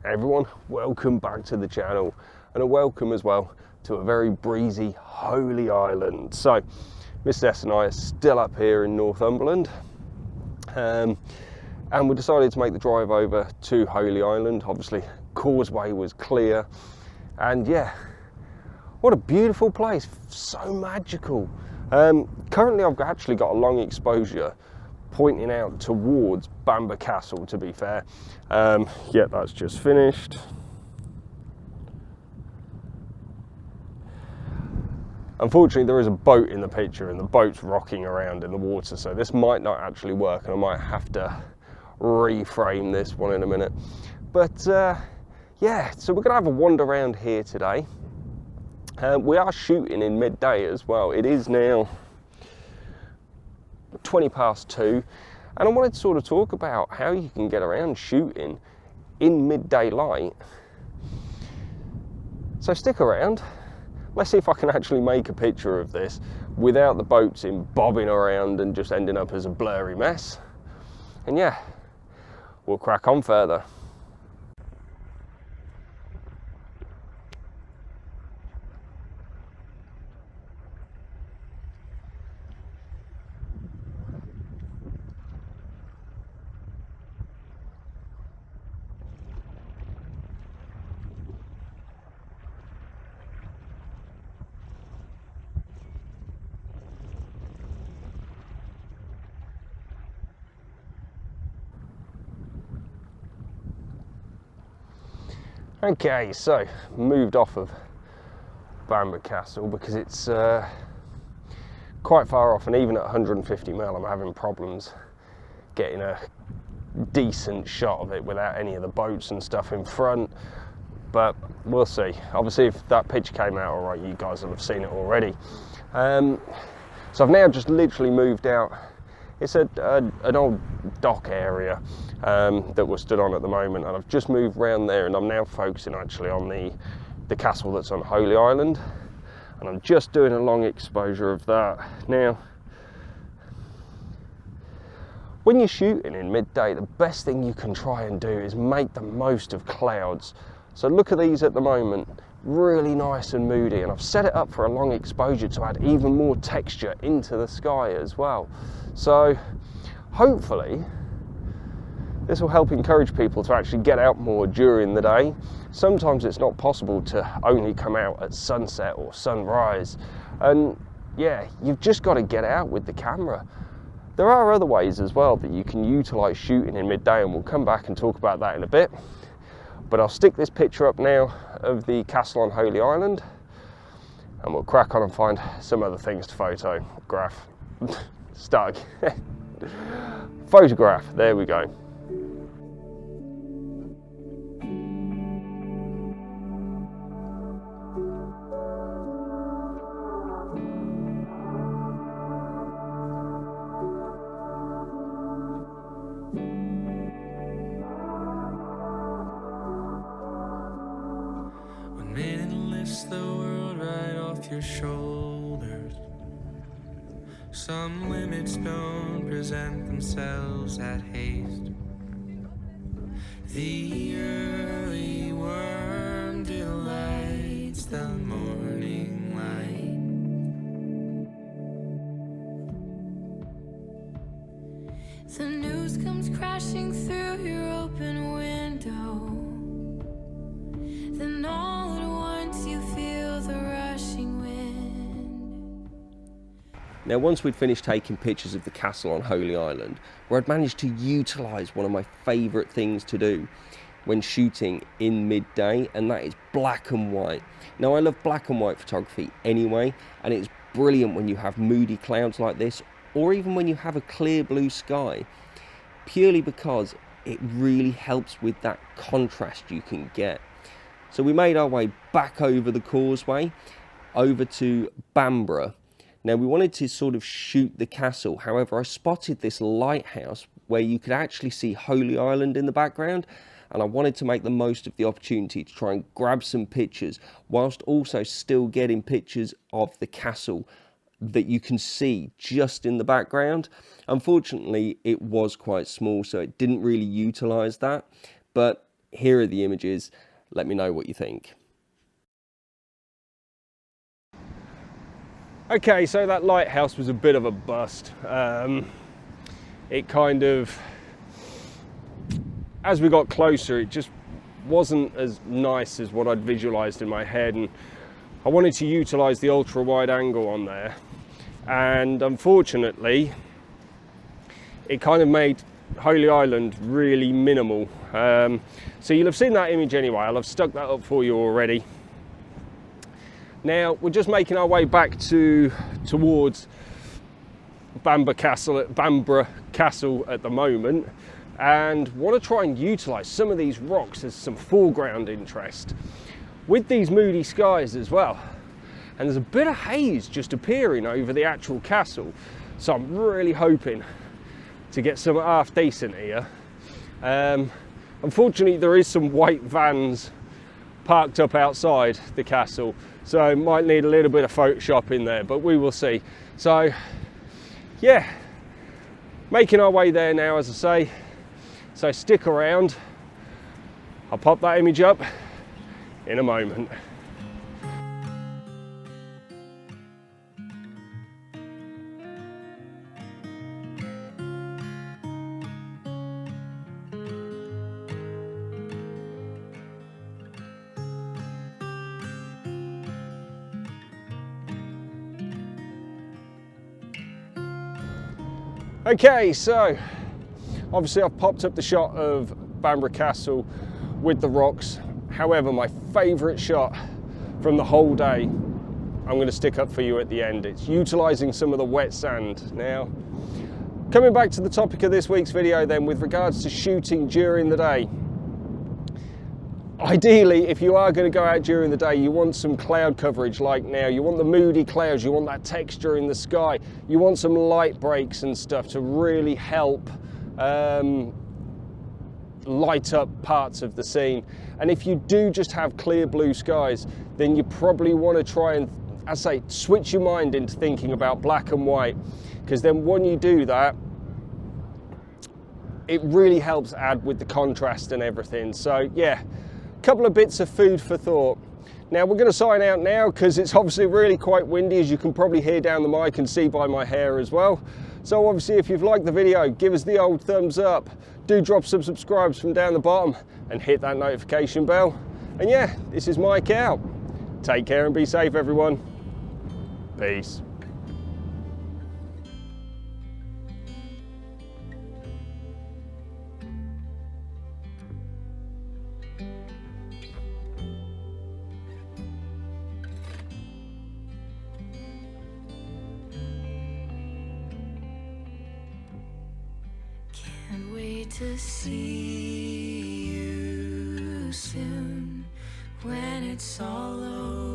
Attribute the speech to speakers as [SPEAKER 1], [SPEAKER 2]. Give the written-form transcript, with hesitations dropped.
[SPEAKER 1] Everyone, welcome back to the channel, and a welcome as well to a very breezy Holy Island. So Miss S and I are still up here in Northumberland, and we decided to make the drive over to Holy Island. Obviously causeway was clear, and yeah, what a beautiful place, so magical. Currently I've actually got a long exposure pointing out towards Bamburgh Castle, to be fair. Yeah, that's just finished. Unfortunately, there is a boat in the picture and the boat's rocking around in the water, so this might not actually work and I might have to reframe this one in a minute. But yeah, so we're gonna have a wander around here today. We are shooting in midday as well. It is now 20 past 2, and I wanted to sort of talk about how you can get around shooting in midday light. So stick around. Let's see if I can actually make a picture of this without the boats in bobbing around and just ending up as a blurry mess. And yeah, we'll crack on further. Okay, so moved off of Bamburgh Castle because it's quite far off, and even at 150 mil I'm having problems getting a decent shot of it without any of the boats and stuff in front, but we'll see. Obviously if that picture came out all right, you guys will have seen it already. So I've now just literally moved out. It's an old dock area that we're stood on at the moment, and I've just moved around there, and I'm now focusing actually on the castle that's on Holy Island, and I'm just doing a long exposure of that. Now, when you're shooting in midday, the best thing you can try and do is make the most of clouds. So look at these at the moment, really nice and moody, and I've set it up for a long exposure to add even more texture into the sky as well. So hopefully this will help encourage people to actually get out more during the day. Sometimes it's not possible to only come out at sunset or sunrise, and yeah, you've just got to get out with the camera. There are other ways as well that you can utilize shooting in midday, and we'll come back and talk about that in a bit. But I'll stick this picture up now of the castle on Holy Island, and we'll crack on and find some other things to photograph. Stuck. Photograph, there we go.
[SPEAKER 2] When it lifts the world right off your shoulders, some limits don't present themselves at haste. The early worm delights the morning light.
[SPEAKER 3] The news comes crashing through your open window. Then all at once you feel the rushing wind.
[SPEAKER 1] Now, once we'd finished taking pictures of the castle on Holy Island, where I'd managed to utilise one of my favourite things to do when shooting in midday, and that is black and white. Now, I love black and white photography anyway, and it's brilliant when you have moody clouds like this, or even when you have a clear blue sky, purely because it really helps with that contrast you can get. So we made our way back over the causeway, over to Bamburgh. Now, we wanted to sort of shoot the castle. However, I spotted this lighthouse where you could actually see Holy Island in the background, and I wanted to make the most of the opportunity to try and grab some pictures whilst also still getting pictures of the castle that you can see just in the background. Unfortunately, it was quite small, so it didn't really utilize that, but Here are the images. Let me know what you think. Okay, so that lighthouse was a bit of a bust. It kind of, as we got closer, it just wasn't as nice as what I'd visualized in my head, and I wanted to utilize the ultra wide angle on there, and unfortunately it kind of made Holy Island really minimal. So you'll have seen that image anyway. I'll have stuck that up for you already. Now we're just making our way back towards Bamburgh Castle at the moment, and want to try and utilize some of these rocks as some foreground interest with these moody skies as well. And there's a bit of haze just appearing over the actual castle, so I'm really hoping to get some half decent here. Unfortunately, there is some white vans parked up outside the castle, so might need a little bit of Photoshop in there, but we will see. So yeah, making our way there now, as I say, so stick around. I'll pop that image up in a moment. Okay, so obviously I've popped up the shot of Bamburgh Castle with the rocks. However, my favourite shot from the whole day, I'm going to stick up for you at the end. It's utilising some of the wet sand. Now, coming back to the topic of this week's video then, with regards to shooting during the day. Ideally, if you are going to go out during the day, you want some cloud coverage like now. You want the moody clouds, you want that texture in the sky, you want some light breaks and stuff to really help light up parts of the scene. And if you do just have clear blue skies, then you probably want to try and, as I say, switch your mind into thinking about black and white, because then when you do that, it really helps add with the contrast and everything. So yeah, couple of bits of food for thought. Now we're going to sign out now because it's obviously really quite windy, as you can probably hear down the mic and see by my hair as well. So obviously, if you've liked the video, give us the old thumbs up, do drop some subscribes from down the bottom and hit that notification bell. And yeah, this is Mike out. Take care and be safe, everyone. Peace.
[SPEAKER 3] Can't wait to see you soon when it's all over.